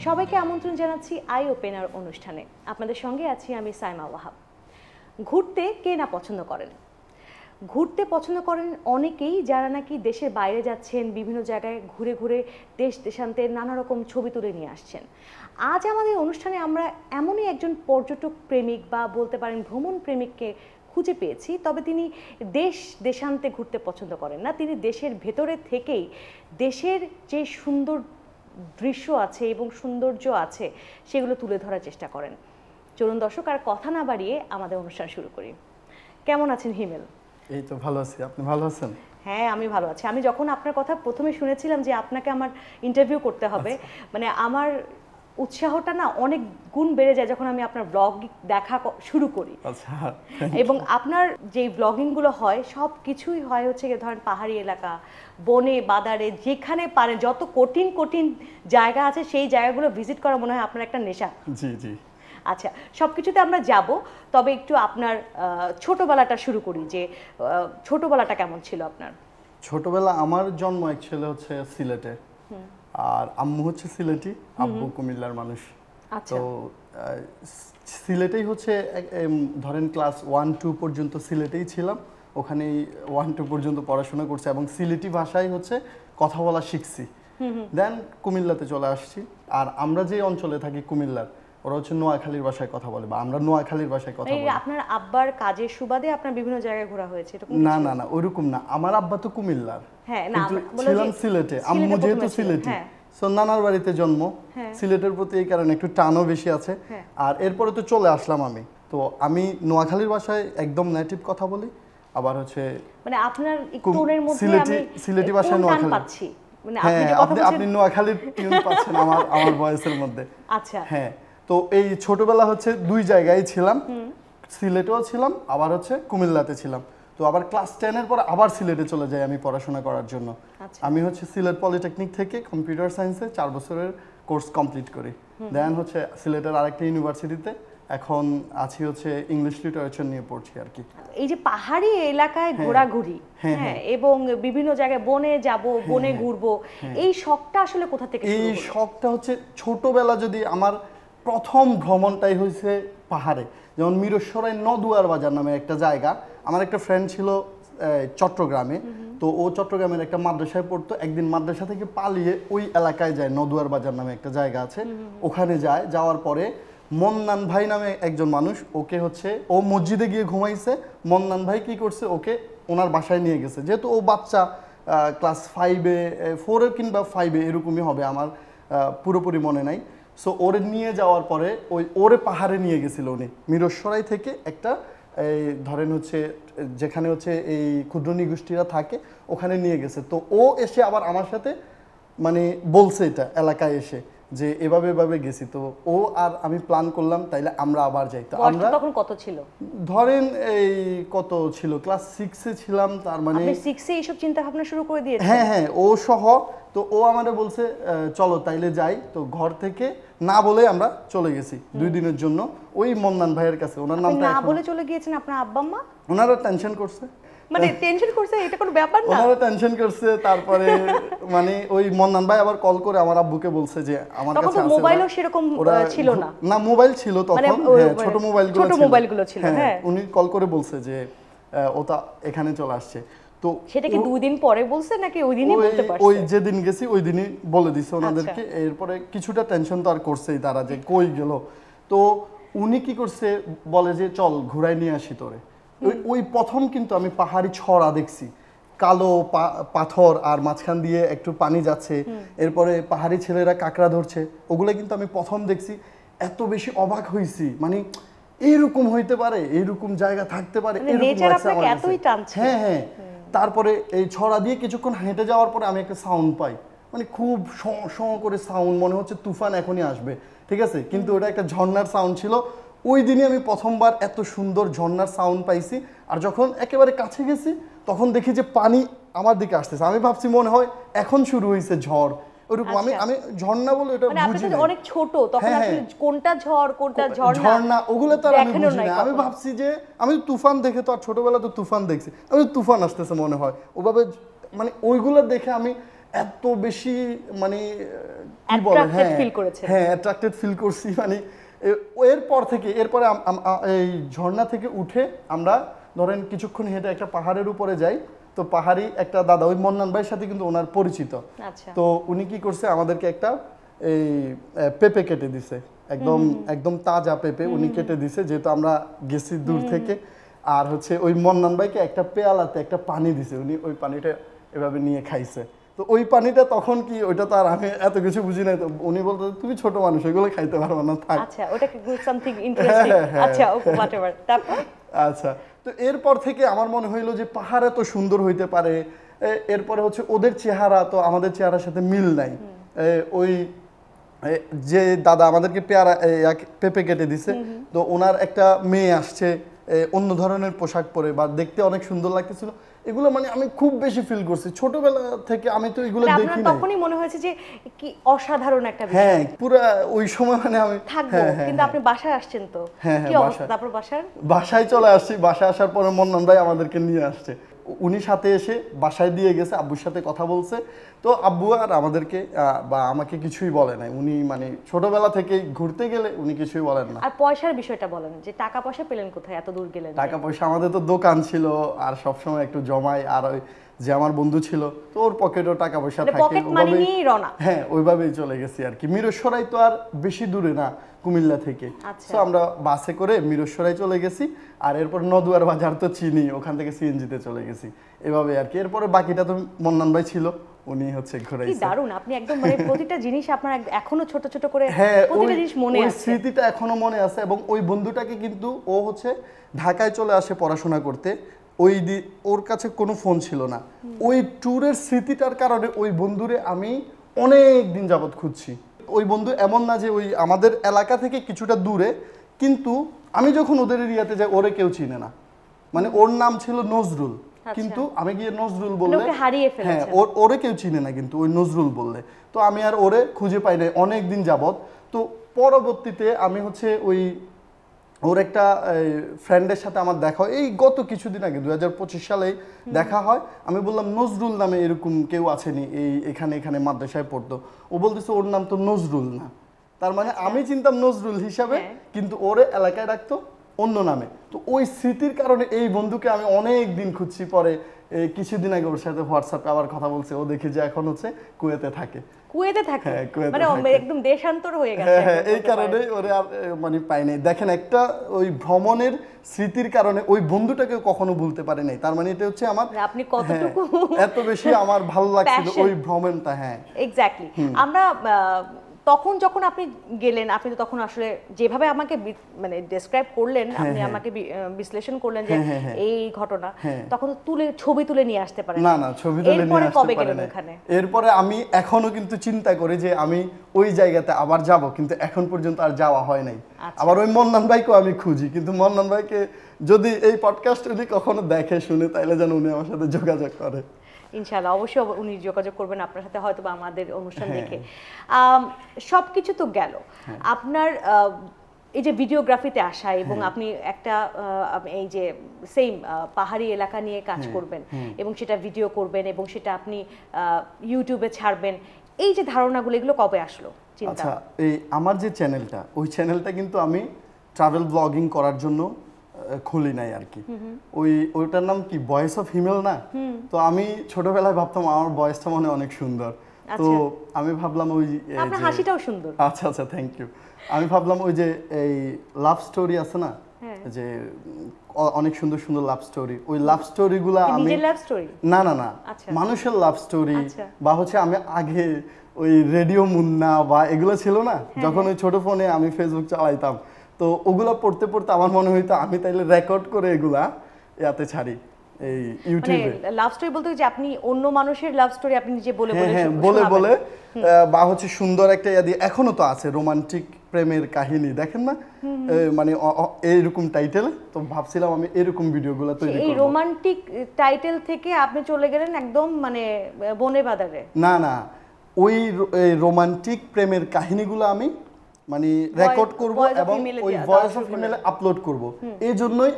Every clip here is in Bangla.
সবাইকে আমন্ত্রণ জানাচ্ছি আই ওপেনার অনুষ্ঠানে। আপনাদের সঙ্গে আছি আমি সাইমা ওয়াহাব। ঘুরতে কে না পছন্দ করেন? ঘুরতে পছন্দ করেন অনেকেই যারা নাকি দেশের বাইরে যাচ্ছেন, বিভিন্ন জায়গায় ঘুরে ঘুরে দেশ দেশান্তের নানা রকম ছবি তুলে নিয়ে আসছেন। আজ আমাদের অনুষ্ঠানে আমরা এমনই একজন পর্যটক প্রেমিক বা বলতে পারেন ভ্রমণ প্রেমিককে খুঁজে পেয়েছি। তবে তিনি দেশ দেশান্তে ঘুরতে পছন্দ করেন না, তিনি দেশের ভেতরে থেকেই দেশের যে সুন্দর দৃশ্য আছে এবং সৌন্দর্য আছে সেগুলো তুলে ধরার চেষ্টা করেন। চলুন দর্শক আর কথা না বাড়িয়ে আমাদের অনুষ্ঠান শুরু করি। কেমন আছেন হিমেল? এই তো ভালো আছি, আপনি ভালো আছেন? হ্যাঁ, আমি ভালো আছি। আমি যখন আপনার কথা প্রথমে শুনেছিলাম যে আপনাকে আমার ইন্টারভিউ করতে হবে, মানে আমার উৎসাহটা না অনেক গুণ বেড়ে যায় যখন আমি আপনার ব্লগ দেখা শুরু করি। আচ্ছা, এবং আপনার যে ব্লগিংগুলো হয় সব কিছুই হয় হচ্ছে ধরেন পাহাড়ি এলাকা, বনে বাদারে, যেখানে পারেন যত কঠিন কঠিন জায়গা আছে সেই জায়গাগুলো ভিজিট করা মনে হয় আপনার একটা নেশা। জি জি। আচ্ছা, সব কিছুতে আমরা যাব, তবে একটু আপনার ছোটবেলাটা শুরু করি যে ছোটবেলাটা কেমন ছিল আপনার? ছোটবেলা আমার জন্ম অ্যাকচুয়ালি হচ্ছে সিলেটে, আর আম্মু হচ্ছে সিলেটি, আব্বু কুমিল্লার মানুষ। আচ্ছা। তো সিলেটেই হচ্ছে ধরেন ক্লাস 1-2 পর্যন্ত সিলেটেই ছিলাম, ওখানেই 1-2 পর্যন্ত পড়াশোনা করছি এবং সিলেটি ভাষায় হচ্ছে কথা বলা শিখছি। দেন কুমিল্লাতে চলে আসছি। আর আমরা যে অঞ্চলে থাকি কুমিল্লার, ওরা হচ্ছে নোয়াখালীর ভাষায় কথা বলে, বা আমরা নোয়াখালীর ভাষায় কথা বলি। আপনার আব্বার কাজের সুবাদে আপনার বিভিন্ন জায়গায় ঘোরা হয়েছে এরকম? না না না, ওইরকম না। আমার আব্বা তো কুমিল্লার, হ্যাঁ, না ছিলাম সিলেটে, আম্মু যেহেতু সিলেটি, সো নানার বাড়িতে জন্ম, সিলেটের প্রতি এই কারণে একটু টানও বেশি আছে। আর এরপরে তো চলে আসলাম আমি, তো আমি নোয়াখালীর ভাষায় একদম নেটিভ কথা বলি, আবার হচ্ছে মানে আপনার টোনের মধ্যে আমি সিলেটি ভাষায় নোয়াখালী পাচ্ছি, মানে আপনি নোয়াখালীর টিউন পাচ্ছেন আমার ভয়েসের মধ্যে। আচ্ছা, হ্যাঁ। তো এই ছোটবেলা হচ্ছে দুই জায়গায় ছিলাম, সিলেটেও ছিলাম, আবার হচ্ছে কুমিল্লাতে ছিলাম। তো আবার ক্লাস 10-এর পর আবার সিলেটে চলে যাই আমি পড়াশোনা করার জন্য। আমি হচ্ছে সিলেট পলিটেকনিক থেকে কম্পিউটার সায়েন্সে 4 বছরের কোর্স কমপ্লিট করি। দেন হচ্ছে সিলেটের আরেকটা ইউনিভার্সিটিতে এখন আছি, হচ্ছে ইংলিশ লিটারেচার নিয়ে পড়ছি আর কি। এই যে পাহাড়ি এলাকায় ঘোরাঘুরি, হ্যাঁ, এবং বিভিন্ন জায়গায় বনে যাব, বনে ঘুরবো, এই শখটা আসলে কোথা থেকে শুরু হলো? এই শখটা হচ্ছে ছোটবেলা, যদি আমার প্রথম ভ্রমণটাই হয়েছে পাহাড়ে। যেমন মিরসরাই নদুয়ার বাজার নামে একটা জায়গা, আমার একটা ফ্রেন্ড ছিল চট্টগ্রামে, তো ও চট্টগ্রামের একটা মাদ্রাসায় পড়তো। একদিন মাদ্রাসা থেকে পালিয়ে ওই এলাকায় যায়, নদুয়ার বাজার নামে একটা জায়গা আছে, ওখানে যায়। যাওয়ার পরে মন্নান ভাই নামে একজন মানুষ, ওকে হচ্ছে ও মসজিদে গিয়ে ঘুমাইছে, মন্নান ভাই কি করছে, ওকে ওনার বাসায় নিয়ে গেছে। যেহেতু ও বাচ্চা, ক্লাস 5-এ 4-এ কিংবা 5-এ এরকমই হবে, আমার পুরোপুরি মনে নাই। সো ওরে নিয়ে যাওয়ার পরে ওরে পাহাড়ে নিয়ে গেছিল উনি, মিরসরাই থেকে একটা এই ধরেন হচ্ছে যেখানে হচ্ছে এই ক্ষুদ্র নিগোষ্ঠীরা থাকে ওখানে নিয়ে গেছে। তো ও এসে আবার আমার সাথে মানে বলছে এটা এলাকায় এসে যে এভাবে এভাবে গেছি। তো ও আর আমি প্ল্যান করলাম তাইলে আমরা আবার যাই। তো আমরা তখন কত ছিল ধরেন এই কত ছিল, ক্লাস 6-এ ছিলাম। তার মানে আপনি 6-এ এইসব চিন্তা ভাবনা শুরু করে দিয়েছেন? হ্যাঁ হ্যাঁ, ও সহ। তো ও আমারে বলছে চলো তাইলে যাই। তো ঘর থেকে না বলে আমরা চলে গেছি 2 দিনের জন্য ওই মন্নান ভাইয়ের কাছে। ওনার নামটা না বলে চলে গিয়েছেন আপনার আব্বা আম্মা? ওনারা টেনশন করছে। মানে টেনশন করছে, এটা কোনো ব্যাপার না? ওনারা টেনশন করছে। তারপরে মানে ওই মন্নান ভাই আবার কল করে আমার আব্বুকে বলছে যে আমার কাছে আছে। মোবাইলও সেরকম ছিল না? না, মোবাইল ছিল তখন, ছোট মোবাইলগুলো ছিল। হ্যাঁ, উনি কল করে বলছে যে ওটা এখানে চলে আসছে। তো সেটা কি 2 দিন পরে বলছে নাকি ওই দিনই বলতে পারছে? ওই যেদিন গেছি ওই দিনই বলে দিছে ওনাদেরকে। এরপরে কিছুটা টেনশন তো আর করছেই তারা যে কই গেল। তো উনি কি করছে, বলে যে চল ঘুরাই নিয়ে আসি তোরে। ওই প্রথম কিন্তু আমি পাহাড়ি ছড়া দেখছি, কালো পাথর আর মাঝখান দিয়ে একটু পানি যাচ্ছে, এরপরে পাহাড়ি ছেলেরা কাঁকড়া ধরছে, ওগুলো কিন্তু আমি প্রথম দেখছি। এত বেশি অবাক হইছি, মানে এরকম হইতে পারে, এরকম জায়গা থাকতে পারে, হ্যাঁ হ্যাঁ। তারপরে এই ছড়া দিয়ে কিছুক্ষণ হেঁটে যাওয়ার পরে আমি একটা সাউন্ড পাই, মানে খুব শ করে সাউন্ড, মনে হচ্ছে তুফান এখনই আসবে, ঠিক আছে, কিন্তু ওটা একটা ঝর্ণার সাউন্ড ছিল। ওই দিনই আমি প্রথমবার এত সুন্দর ঝর্ণার সাউন্ড পাইছি। আর যখন একেবারে কাছে গেছি তখন দেখি যে পানি আমার দিকে আসতেছে। আমি ভাবছি মনে হয় এখন শুরু হয়েছে ঝড়, ওরকম। আমি ঝর্ণা বলে এটা বুঝি না, অনেক ছোট তখন, আসলে কোনটা ঝড় কোনটা ঝর্ণা ওগুলো তো আমি বুঝি না। আমি ভাবছি যে আমি তুফান দেখে তো আর ছোটবেলা তো তুফান দেখছি, আমি তুফান আসতেছে মনে হয় ওভাবে, মানে ওইগুলো দেখে আমি এত বেশি মানে কি বলে Attracted feel করেছেন। হ্যাঁ অ্যাট্রাক্টেড ফিল করছি মানে এরপরে এই ঝর্ণা থেকে উঠে আমরা ধরেন কিছুক্ষণ হেঁটে একটা পাহাড়ের উপরে যাই। তো পাহাড়ি একটা দাদা, ওই মন্নান ভাইয়ের সাথে কিন্তু ওনার পরিচিত। আচ্ছা। তো উনি কি করছে, আমাদেরকে একটা এই পেঁপে কেটে দিছে, একদম একদম তাজা পেঁপে উনি কেটে দিছে, যেহেতু আমরা গেছি দূর থেকে। আর হচ্ছে ওই মন্নান ভাইকে একটা পেয়ালাতে একটা পানি দিছে, উনি ওই পানিটা এভাবে নিয়ে খাইছে। তো ওই পানিটা তখন কি, ওইটা তো আর আমি এত কিছু বুঝি নাই, তো উনি বলতো তুমি ছোট মানুষ, ওইগুলো খাইতে পারবে না, থাক। আচ্ছা, ওটা কি সামথিং ইন্টারেস্টিং। আচ্ছা, ওকে, হোয়াটএভার। তারপর আচ্ছা, তো এরপর থেকে আমার মনে হইলো যে পাহাড় এত সুন্দর হইতে পারে। এরপরে হচ্ছে ওদের চেহারা তো আমাদের চেহারার সাথে মিল নাই। ওই যে দাদা আমাদেরকে পেঁপে কেটে দিছে, তো ওনার একটা মেয়ে আসছে অন্য ধরনের পোশাক পরে, বা দেখতে অনেক সুন্দর লাগতেছিল। এগুলো মানে আমি খুব বেশি ফিল করছি ছোটবেলা থেকে, আমি তো এগুলো দেখি না। তখনই মনে হয়েছে যে কি অসাধারণ একটা বিষয়। হ্যাঁ, পুরো ওই সময় মানে আমি থাকবো, কিন্তু আপনি বাসায় আসছেন তো কি অবস্থা? তারপর বাসায় চলে আসছি। বাসায় আসার পরে মন্নান ভাই আমাদেরকে নিয়ে আসছে, উনি সাথে এসে বাসায় দিয়ে গেছে, আব্বুর সাথে কথা বলছে। তো আব্বু আর আমাদেরকে বা আমাকে কিছুই বলে নাই। উনি মানে ছোটবেলা থেকে ঘুরতে গেলে উনি কিছুই বলেন না। আর পয়সার বিষয়টা বলেন, যে টাকা পয়সা পেলেন কোথায়, এত দূর গেলেন? টাকা পয়সা আমাদের তো দোকান ছিল, আর সবসময় একটু জমাই। আর ওই যে আমার বন্ধু ছিল, তো ওর পকেটেও টাকা পয়সা থাকে, পকেট মানি নিয়েই রওনা। হ্যাঁ, ওইভাবেই চলে গেছি আর কি। মিরসরাই তো আর বেশি দূরে না কুমিল্লা থেকে, তো আমরা বাসে করে মিরসরাই চলে গেছি। আর এরপর নদুয়ার বাজার তো চিনি, ওখান থেকে সিএনজিতে চলে গেছি, এভাবে আর কি। এরপরে বাকিটা তো মন্নান ভাই ছিল, উনি হচ্ছে ঘুরাইছে। কি দারুণ, আপনি একদম মানে প্রতিটা জিনিস আপনার এখনো ছোট ছোট করে হ্যাঁ, প্রতিটা জিনিস মনে আছে, ওই স্মৃতিটা এখনো মনে আছে। এবং ওই বন্ধুটাকে কিন্তু ও হচ্ছে ঢাকায় চলে আসে পড়াশোনা করতে, ওর কাছে কোনো ফোন ছিল না। ওই ট্যুরের স্মৃতিটার কারণে ওই বন্ধুরে আমি অনেক দিন যাবত খুঁজছি। ওই বন্ধু এমন না যে ওই আমাদের এলাকা থেকে কিছুটা দূরে, কিন্তু আমি যখন ওদের এরিয়াতে যাই ওরে কেউ চিনে না। মানে ওর নাম ছিল নজরুল, কিন্তু আমি গিয়ে নজরুল বললে, হ্যাঁ, ওরে কেউ চিনে না, কিন্তু ওই নজরুল বললে তো আমি আর ওরে খুঁজে পাই নাই অনেক দিন যাবত। তো পরবর্তীতে আমি হচ্ছে ওই ওর একটা ফ্রেন্ডের সাথে আমার দেখা হয় এই গত কিছুদিন আগে, 2025 সালেই দেখা হয়। আমি বললাম নজরুল নামে এরকম কেউ আসেনি এখানে মাদ্রাসায় পড়তো। ও বলতেছে ওর নাম তো নজরুল না। তার মানে আমি চিনতাম নজরুল হিসাবে, কিন্তু ওরে এলাকায় রাখতো অন্য নামে। তো ওই স্মৃতির কারণে এই বন্ধুকে আমি অনেক দিন খুঁজছি। পরে কিছুদিন আগে ওর সাথে হোয়াটসঅ্যাপে আবার কথা বলছে, ও দেখে যে এখন হচ্ছে কুয়েতে থাকে। মানে একদম দেশান্তর হয়ে গেছে। হ্যাঁ, এই কারণেই ওরে আর মানে পাই নাই। দেখেন, একটা ওই ভ্রমণের স্মৃতির কারণে ওই বন্ধুটাকে কখনো ভুলতে পারে নাই। তার মানে এটা হচ্ছে আমার, আপনি কতটুকু এত বেশি আমার ভালো লাগছিল ওই ভ্রমণটা। হ্যাঁ, এক্স্যাক্টলি। আমরা তখন যখন আপনি গেলেন, আপনি তো তখন আসলে যেভাবে আমাকে মানে ডেসক্রাইব করলেন, আপনি আমাকে বিশ্লেষণ করলেন যে এই ঘটনা, তখন ছবি তুলে নিয়ে আসতে পারেন না? ছবি তুলে নিয়ে আসতে পারেন না। এরপরে আমি এখনো কিন্তু চিন্তা করি যে আমি ওই জায়গাতে আবার যাব, কিন্তু এখন পর্যন্ত আর যাওয়া হয় নাই। আবার ওই মন্নান ভাইকেও আমি খুঁজি, কিন্তু মন্নান ভাইকে যদি এই পডকাস্ট উনি কখনো দেখে শুনে, তাইলে যেন উনি আমার সাথে যোগাযোগ করে। ইনশাআল্লাহ, অবশ্যই উনি যোগাযোগ করবেন আপনার সাথে, হয়তো বা আমাদের অনুষ্ঠান দেখে। সবকিছু তো গেল, আপনার এই যে ভিডিওগ্রাফিতে আসা, এবং আপনি একটা এই যে সেম পাহাড়ি এলাকা নিয়ে কাজ করবেন, এবং সেটা ভিডিও করবেন, এবং সেটা আপনি ইউটিউবে ছাড়বেন, এই যে ধারণাগুলো, এগুলো কবে আসলো চিন্তা? আচ্ছা, এই আমার যে চ্যানেলটা, ওই চ্যানেলটা কিন্তু আমি ট্রাভেল ব্লগিং করার জন্য খুলি নাই আর কি। ওইটার নাম কি, ভয়েস অফ হিমেল না? তো আমি ছোটবেলায় ভাবতাম আমার ভয়েসটা মনে অনেক সুন্দর, তো আমি ভাবলাম ওই আপনার হাসিটাও সুন্দর। আচ্ছা আচ্ছা, থ্যাংক ইউ। আমি ভাবলাম ওই যে এই লাভ স্টোরি আছে না, যে অনেক সুন্দর সুন্দর লাভ স্টোরি, ওই লাভ স্টোরিগুলো আমি, না মানুষের লাভ স্টোরি, বা হচ্ছে আমি আগে ওই রেডিও মুন্না বা এগুলো ছিল না, যখন ওই ছোট ফোনে আমি ফেসবুক চালাইতাম, তো ওগুলা পড়তে পড়তে আমার মনে হইতো আমি তাইলে রেকর্ড করে এগুলা ইয়াতে ছাড়ি, এই ইউটিউবে। লাভ স্টোরি বলতে যে আপনি অন্য মানুষের লাভ স্টোরি আপনি নিজে বলে বলে বা হচ্ছে সুন্দর একটা ইয়া দিয়ে, এখনো তো আছে রোমান্টিক প্রেমের কাহিনী, দেখেন না, মানে এইরকম টাইটেল। তো ভাবছিলাম আমি এরকম ভিডিওগুলো তৈরি করব। এই রোমান্টিক টাইটেল থেকে আপনি চলে গেলেন একদম মানে বনে বাজারে। না, ওই রোমান্টিক প্রেমের কাহিনীগুলো আমি মানে রেকর্ড করব এবং ওই ভয়েস অফ ইমেলে আপলোড করব। এই জন্যই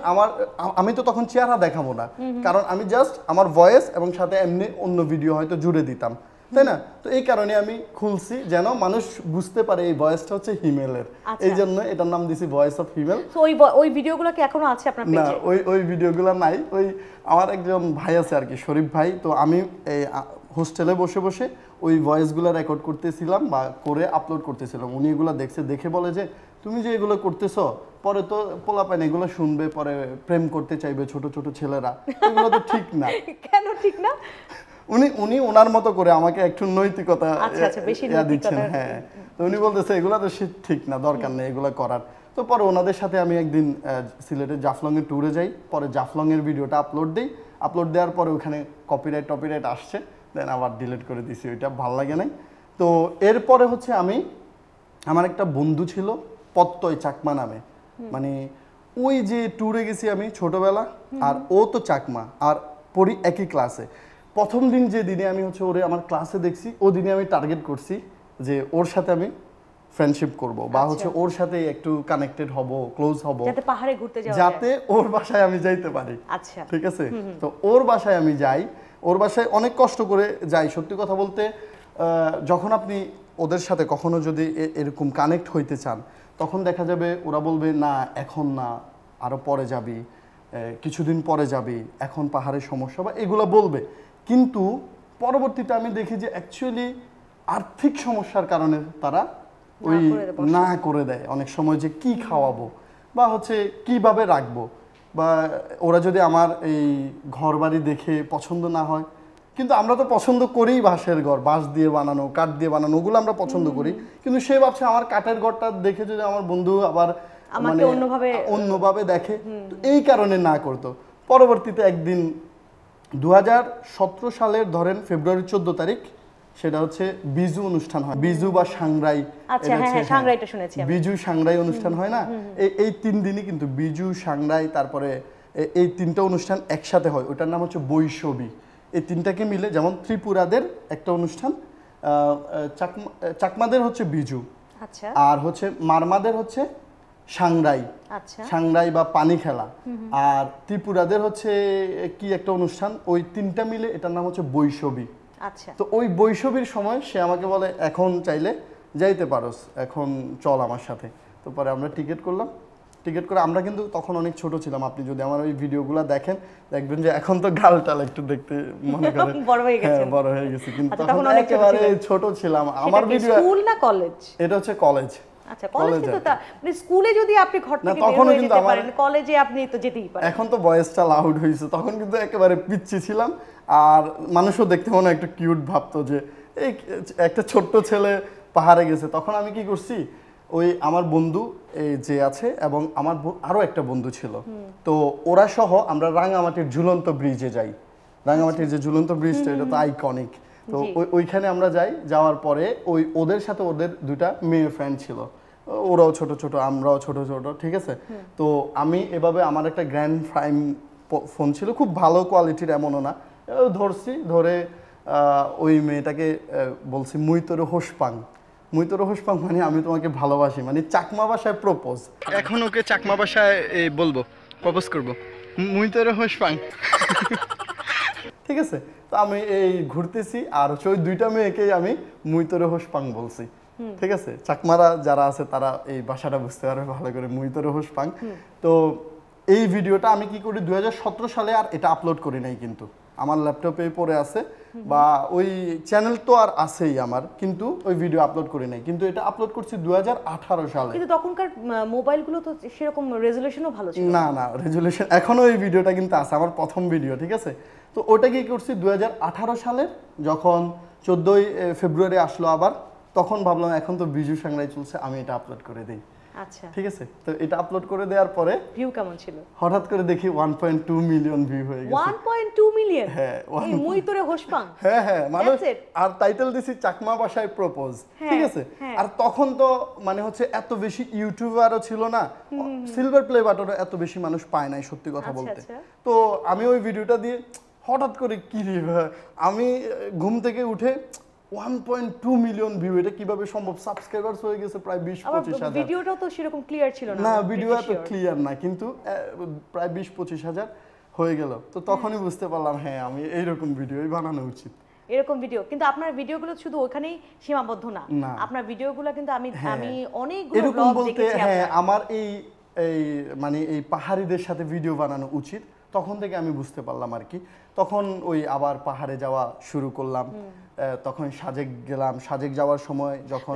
আমি তো তখন চেহারা দেখাবো না, কারণ আমি জাস্ট আমার ভয়েস এবং সাথে এমনি অন্য ভিডিও হয়তো জুড়ে দিতাম। তাই না? তো এই কারণে আমি খুলছি যেন মানুষ বুঝতে পারে এই ভয়েসটা হচ্ছে হিমেলের। আচ্ছা। এই জন্য এটার নাম দিছি ভয়েস অফ হিমেল। তো ওই ভিডিওগুলো কি এখনো আছে আপনার না, পেজে? ওই ভিডিওগুলো নাই। ওই আমার একজন ভাই আছে আর কি, শরীফ ভাই। তো আমি এই হোস্টেলে বসে বসে ওই ভয়েসগুলো রেকর্ড করতেছিলাম বা করে আপলোড করতেছিলাম। উনি এগুলো দেখছে, দেখে বলে যে তুমি যে এগুলো করতেছো পরে তো পোলাপাইন এগুলো শুনবে, পরে প্রেম করতে চাইবে ছোট ছোট ছেলেরা, এগুলো তো ঠিক না। কেন ঠিক না? উনি ওনার মতো করে আমাকে একটু নৈতিকতা বেশি দিচ্ছেন। নৈতিকতার। হ্যাঁ, তো উনি বলতেছে এগুলো তো ঠিক না, দরকার নেই এগুলো করার। তো পরে ওনাদের সাথে আমি একদিন সিলেটের জাফলংয়ের ট্যুরে যাই, পরে জাফলংয়ের ভিডিওটা আপলোড দিই। আপলোড দেওয়ার পরে ওখানে কপিরাইট আসছে, দেন আবার ডিলিট করে দিছি, ওইটা ভালো লাগে নাই। তো এরপরে হচ্ছে আমার একটা বন্ধু ছিল পত্তয় চাকমা নামে, মানে ওই যে ট্যুরে গেছি আমি ছোটবেলা, আর ও তো চাকমা আর পড়ি একই ক্লাসে। প্রথম দিন যে দিনে আমি হচ্ছে ওরে আমার ক্লাসে দেখছি, ও দিনে আমি টার্গেট করছি যে ওর সাথে আমি ফ্রেন্ডশিপ করব বা হচ্ছে ওর সাথে একটু কানেক্টেড হব, ক্লোজ হব, যাতে পাহাড়ে ঘুরতে যাওয়া যাতে ওর বাসায় আমি যাইতে পারি। আচ্ছা, ঠিক আছে? তো ওর বাসায় আমি যাই, ওর বাসায় অনেক কষ্ট করে যাই। সত্যি কথা বলতে যখন আপনি ওদের সাথে কখনো যদি এরকম কানেক্ট হইতে চান, তখন দেখা যাবে ওরা বলবে না এখন না, আরো পরে যাবি, কিছুদিন পরে যাবি, এখন পাহাড়ের সমস্যা বা এগুলো বলবে। কিন্তু পরবর্তীতে আমি দেখি যে অ্যাকচুয়ালি আর্থিক সমস্যার কারণে তারা ওই না করে দেয় অনেক সময়, যে কি খাওয়াবো বা হচ্ছে কিভাবে রাখবো, বা ওরা যদি আমার এই ঘর বাড়ি দেখে পছন্দ না হয়। কিন্তু আমরা তো পছন্দ করি বাঁশের ঘর, বাঁশ দিয়ে বানানো, কাঠ দিয়ে বানানো, ওগুলো আমরা পছন্দ করি। কিন্তু সে ভাবছে আমার কাঠের ঘরটা দেখে যদি আমার বন্ধু আবার মানে অন্যভাবে দেখে, তো এই কারণে না করতো। পরবর্তীতে একদিন 2017 সালের ধরেন ফেব্রুয়ারি 14 তারিখ, সেটা হচ্ছে বিজু অনুষ্ঠান হয়, বিজু বা সাংরাই। আচ্ছা, হ্যাঁ, সাংরাইটা শুনেছি আমি। বিজু সাংরাই অনুষ্ঠান হয় না, এই 3 দিনই কিন্তু বিজু সাংরাই, তারপরে এই 3টা অনুষ্ঠান একসাথে হয়। ওটার নাম হচ্ছে বৈশবী। এই 3টাকে মিলে, যেমন ত্রিপুরাদের একটা অনুষ্ঠান, চাকমাদের হচ্ছে বিজু, আচ্ছা, আর হচ্ছে মারমাদের হচ্ছে সাংরাই, আচ্ছা, সাংরাই বা পানি খেলা, আর ত্রিপুরাদের হচ্ছে কি একটা অনুষ্ঠান, ওই 3টা মিলে এটার নাম হচ্ছে বৈশবী। আচ্ছা। তো ওই বৈশবীর সময় সে আমাকে বলে এখন চাইলে যাইতে পারোস, এখন চল আমার সাথে। তো পরে আমরা টিকিট করলাম, টিকিট করে আমরা কিন্তু তখন অনেক ছোট ছিলাম। আপনি যদি আমার ওই ভিডিওগুলো দেখেন দেখবেন যে এখন তো গালটাল একটু দেখতে মনে করেন বড় হয়ে গেছে, বড় হয়ে গেছে, কিন্তু তখন একেবারে ছোট ছিলাম। আমার ভিডিও স্কুল না কলেজ? এটা হচ্ছে কলেজ। আচ্ছা, কলেজ কিন্তু মানে স্কুলে যদি আপনি ঘর থেকে বের হয়ে যেতে পারেন, কলেজে আপনি তো যেতেই পারেন। এখন তো ভয়েসটা লাউড হয়েছে, তখন কিন্তু একেবারে পিচ্ছি ছিলাম। আর মানুষও দেখতে মনে একটু কিউট ভাবতো যে এই একটা ছোট্ট ছেলে পাহাড়ে গেছে। তখন আমি কি করছি, ওই আমার বন্ধু এই যে আছে এবং আমার আরো একটা বন্ধু ছিল, তো ওরা সহ আমরা রাঙামাটির ঝুলন্ত ব্রিজে যাই। রাঙামাটির যে ঝুলন্ত ব্রিজটা, এটা তো আইকনিক। তো ওইখানে আমরা যাই, যাওয়ার পরে ওদের সাথে ওদের 2টা মেয়ে ফ্রেন্ড ছিল, ওরাও ছোট ছোট, আমরাও ছোট ছোট, ঠিক আছে? তো আমি এভাবে, আমার একটা গ্র্যান্ড প্রাইম ফোন ছিল, খুব ভালো কোয়ালিটির এমনও না, ধরছি, ধরে ওই মেয়েটাকে বলছি মুই তোর হোসপাং। মুই তোর হোসপাং মানে আমি তোমাকে ভালোবাসি, মানে চাকমা ভাষায় প্রপোজ। এখন ওকে চাকমা ভাষায় বলবো, প্রপোজ করবো, মুই তোর হোসপাং। ঠিক আছে? তো আমি এই ঘুরতেছি, আর হচ্ছে ওই 2টা মেয়েকেই আমি মুই তোর হোসপাং বলছি। ঠিক আছে? চাকমারা যারা আছে তারা এই ভাষাটা বুঝতে পারবে ভালো করে, মুই তোর হোসপাং। তো এই ভিডিওটা আমি কি করি 2017 সালে, আর এটা আপলোড করি নাই, কিন্তু আমার ল্যাপটপে পড়ে আছে, বা ওই চ্যানেল তো আর আছেই আমার, কিন্তু ওই ভিডিও আপলোড করি নাই। কিন্তু এটা আপলোড করছি 2018 সালে। কিন্তু তখনকার মোবাইলগুলো তো সেরকম রেজোলিউশনও ভালো ছিল না, না রেজোলিউশন এখনো এই ভিডিওটা কিন্তু আছে, আমার প্রথম ভিডিও। ঠিক আছে? তো ওটা কি করছি 2018 সালে, যখন 14ই ফেব্রুয়ারি আসলো আবার, তখন ভাবলাম এখন তো বিজু সাংরাই চলছে, আমি এটা আপলোড করে দিই। আচ্ছা, ঠিক আছে? তো এটা আপলোড করে দেওয়ার পরে ভিউ কেমন ছিল? হঠাৎ করে দেখি 1.2 মিলিয়ন ভিউ হয়ে গেছে। 1.2 মিলিয়ন? হ্যাঁ, এই মুই তোরে হোসপাং। হ্যাঁ হ্যাঁ, মানুষ, আর টাইটেল দিছি চাকমা ভাষায় প্রপোজ। ঠিক আছে? আর তখন তো মানে হচ্ছে এত বেশি ইউটিউবারও ছিল না, সিলভার প্লে বাটনও এত বেশি মানুষ পায় নাই, সত্যি কথা বলতে। তো আমি ওই ভিডিওটা দিয়ে হঠাৎ করে কি রে, আমি ঘুম থেকে উঠে 1.2 মিলিয়ন ভিউ, এটা কিভাবে সম্ভব? সাবস্ক্রাইবারস হয়ে গেছে প্রায় 20-25 হাজার। ভিডিওটাও তো সেরকম ক্লিয়ার ছিল না। না, ভিডিও এত ক্লিয়ার না, কিন্তু প্রায় 20-25 হাজার হয়ে গেল। তো তখনই বুঝতে পারলাম হ্যাঁ, আমি এইরকম ভিডিওই বানানো উচিত। এরকম ভিডিও, কিন্তু আপনার ভিডিওগুলো শুধু ওখানেই সীমাবদ্ধ না, না। আপনার ভিডিওগুলো কিন্তু আমি হ্যাঁ, আমি অনেকগুলো এরকম ব্লগ বলতে দেখেছি হ্যাঁ আপনার। আমার এই এই মানে এই পাহাড়িদের সাথে ভিডিও বানানো উচিত, তখন থেকে আমি বুঝতে পারলাম আর কি। তখন ওই আবার পাহাড়ে যাওয়া শুরু করলাম, তখন সাজেক গেলাম। সাজেক যাওয়ার সময় যখন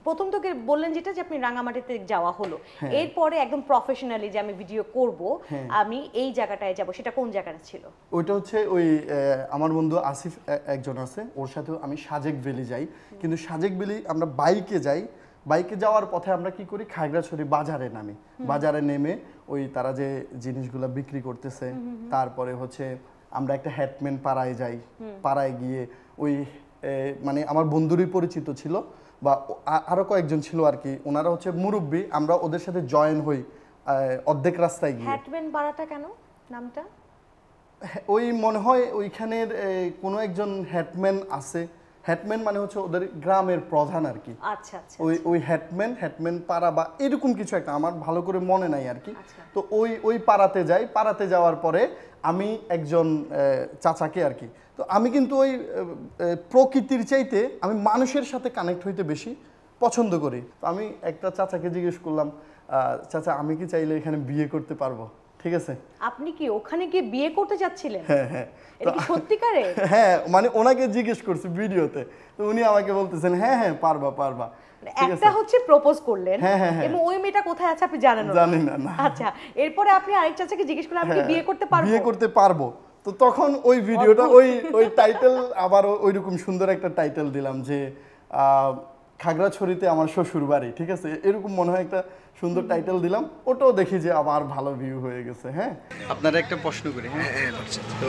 প্রথম তো বললেন যেটা যে আপনি রাঙামাটিতে যাওয়া হলো, হ্যাঁ। এরপরে একদম প্রফেশনালি যে আমি ভিডিও করব, হ্যাঁ। আমি এই জায়গাটায় যাব, সেটা কোন জায়গাটা ছিল? ওইটা হচ্ছে ওই আমার বন্ধু আসিফ একজন আছে, ওর সাথেও আমি সাজেক ভ্যালি যাই। কিন্তু সাজেক ভ্যালি আমরা বাইকে যাই, বাইকে যাওয়ার পথে আমরা কি করি, খাগড়াছড়ি বাজারে নামি। বাজারে নেমে ওই তারা যে জিনিসগুলো বিক্রি করতেছে, তারপরে হচ্ছে আমরা একটা হ্যাটম্যান পাড়ায় যাই। পাড়ায় গিয়ে ওই মানে আমার বন্ধুরই পরিচিত ছিল বা আরো কয়েকজন ছিল আর কি, ওনারা হচ্ছে মুরব্বী, আমরা ওদের সাথে জয়েন হই অর্ধেক রাস্তায় গিয়ে। হ্যাটম্যান পাড়াটা কেন নামটা? ওই মনে হয় ওইখানের কোনো একজন হেডম্যান আছে। হেডম্যান মানে হচ্ছে ওদের গ্রামের প্রধান আর কি। আচ্ছা আচ্ছা। ওই হেডম্যান পাড়া বা এরকম কিছু একটা, আমার ভালো করে মনে নাই আর কি। আচ্ছা। তো ওই পাড়াতে যাই। পাড়াতে যাওয়ার পরে আমি একজন চাচাকে আর কি, তো আমি কিন্তু ওই প্রকৃতির চাইতে আমি মানুষের সাথে কানেক্ট হইতে বেশি পছন্দ করি। তো আমি একটা চাচাকে জিজ্ঞেস করলাম, চাচা আমি কি চাইলে এখানে বিয়ে করতে পারবো? ঠিক আছে। আপনি কি ওখানে গিয়ে বিয়ে করতে যাচ্ছিলেন? হ্যাঁ হ্যাঁ। এটা কি সত্যিকারে? হ্যাঁ, মানে ওনাকে জিজ্ঞেস করছি ভিডিওতে, তো উনি আমাকে বলতেছেন হ্যাঁ হ্যাঁ পারবা। একটা হচ্ছে প্রপোজ করলেন, হ্যাঁ, হ্যাঁ, হ্যাঁ। এবং ওই মেয়েটা কোথায় আছে আপনি জানেন না? জানি না। আচ্ছা, এরপরে আপনি আরেক চাচাকে জিজ্ঞেস করলেন আমি কি বিয়ে করতে পারবো? বিয়ে করতে পারবো। তো তখন ওই ভিডিওটা ওই টাইটেল আবার ওইরকম সুন্দর একটা টাইটেল দিলাম যে খাগড়াছড়িতে আমার শ্বশুর বাড়ি, ঠিক আছে, এরকম মনে হয় একটা সুন্দর টাইটেল দিলাম। ওটাও দেখি যে আবার ভালো ভিউ হয়ে গেছে। হ্যাঁ, আপনারা একটা প্রশ্ন করি। হ্যাঁ, তো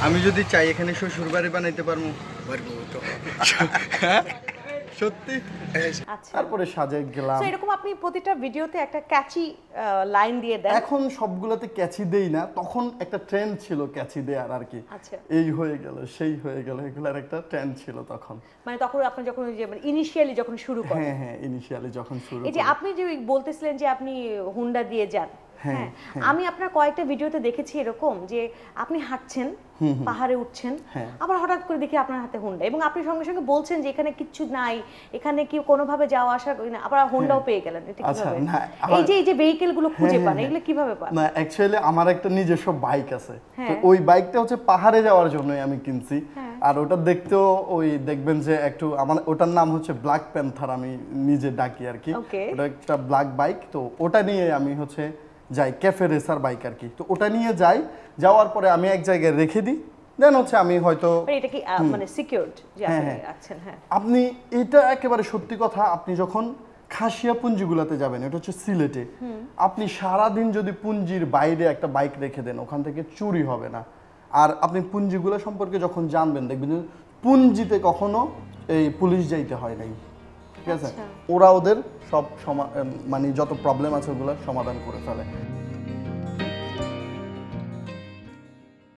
আমি যদি চাই এখানে শ্বশুর বাড়ি বানাইতে পারবো? সত্যি? আচ্ছা। তারপরে সাজেক গেলাম। তো এরকম আপনি প্রতিটা ভিডিওতে একটা ক্যাচি লাইন দিয়ে দেন? এখন সবগুলোতে ক্যাচি দেই না, তখন একটা ট্রেন্ড ছিল ক্যাচি দেয়ার আর কি। আচ্ছা। এই হয়ে গেল সেই হয়ে গেল, এগুলার একটা ট্রেন্ড ছিল তখন। মানে তখন আপনি যখন ওই যে মানে ইনিশিয়ালি যখন শুরু করেন। হ্যাঁ, ইনিশিয়ালি যখন শুরু এই যে আপনি যে বলতেছিলেন যে আপনি হুন্ডা দিয়ে যান, হ্যাঁ, আমি আপনার কয়েকটা ভিডিওতে দেখেছি এরকম যে আপনি হাঁটছেন, পাহাড়ে উঠছেন, আবার হঠাৎ করে দেখি আপনার হাতে হুন্ডা, এবং আপনি সঙ্গে সঙ্গে বলছেন যে এখানে কিচ্ছু নাই, এখানে কি কোনোভাবে যাওয়া আসা না, আবার হুন্ডাও পেয়ে গেলেন। এটা কিভাবে? এই যে ভেহিকেল গুলো খুঁজে পান, এগুলো কিভাবে পান? না, অ্যাকচুয়ালি আমার একটা নিজস্ব বাইক আছে, তো ওই বাইকটা হচ্ছে পাহাড়ে যাওয়ার জন্যই আমি কিনছি। আর ওটা দেখতেও ওই দেখবেন যে একটু আমার ওটার নাম হচ্ছে ব্ল্যাক প্যান্থার, আমি নিজে ডাকি আর কি। ওটা একটা ব্ল্যাক বাইক, তো ওটা নিয়ে আমি হচ্ছে যাই, ক্যাফে রেসার বাইক আর কি। তো ওটা নিয়ে যাই, যাওয়ার পরে আমি এক জায়গায় রেখে দিই, দেন হচ্ছে আমি হয়তো এটা কি মানে সিকিউরড যে আপনি আছেন? হ্যাঁ, আপনি এটা একেবারে সত্যি কথা। আপনি যখন খাসিয়া পুঞ্জিগুলাতে যাবেন, এটা হচ্ছে সিলেটে, আপনি সারাদিন যদি পুঞ্জির বাইরে একটা বাইক রেখে দেন, ওখান থেকে চুরি হবে না। আর আপনি পুঞ্জিগুলো সম্পর্কে যখন জানবেন, দেখবেন পুঞ্জিতে কখনো এই পুলিশ যাইতে হয় নাই, ঠিক আছে, ওরা ওদের সব মানে যত প্রবলেম আছে ওগুলো সমাধান করে ফেলে।